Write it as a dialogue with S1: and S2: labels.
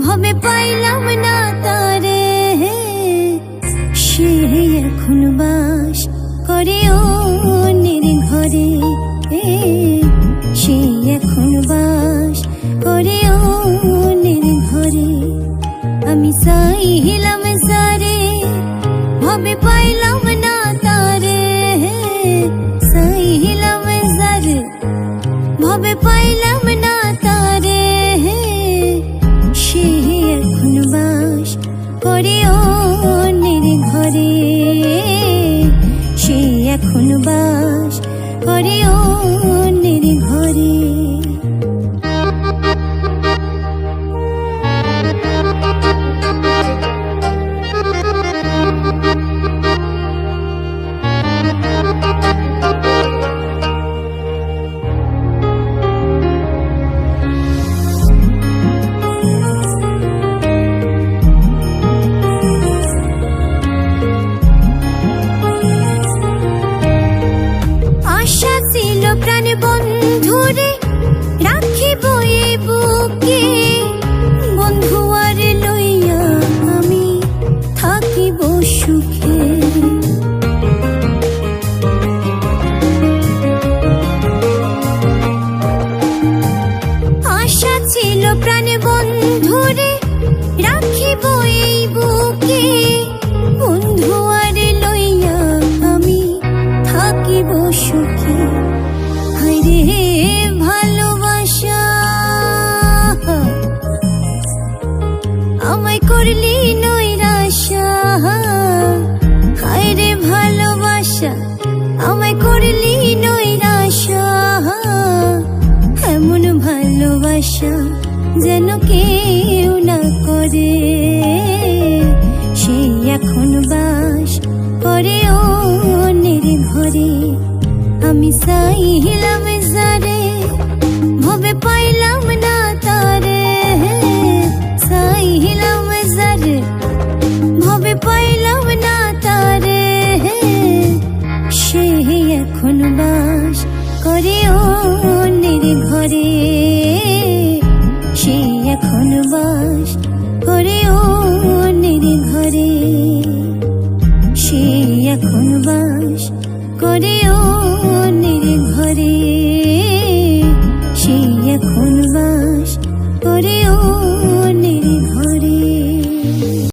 S1: ভবে পাইলাম না তারে, সে এখন বাস করে অন্যের ঘরে, সে এখন বাস করে অন্যের ঘরে। আমি চাইলাম যারে, ভবে পাইলাম না তারে, চাইলাম যারে, ভবে পাইলাম না তারে, সে এখন বাস করে অন্যের ঘরে, সে এখন বাস করে অন্যের ঘরে। আশা ছিল প্রাণ বন্ধুরে রাখিব এই বুকে, বন্ধু আর লইয়া আমি থাকিব সুখে। আশা ছিল প্রাণ বন্ধুরে রাখিব এই বুকে, বন্ধু আর লইয়া আমি থাকিব সুখে। হায়রে ভালোবাসা আমায় করলি নৈরাশা, হায়রে ভালোবাসা আমায় করলি নৈরাশা। এমন ভালোবাসা যেন কেউ না করে, সে এখন বাস করে অন্যের ঘরে। আমি চাইলাম যারে, ভবে পাইলাম না তারে, চাইলাম যারে, ভবে পাইলাম না তারে, সে এখন বাস করে অন্যের ঘরে, সে এখন বাস করে অন্যের ঘরে, সে এখন বাস করে অন্যের ঘরে, সে এখন বাস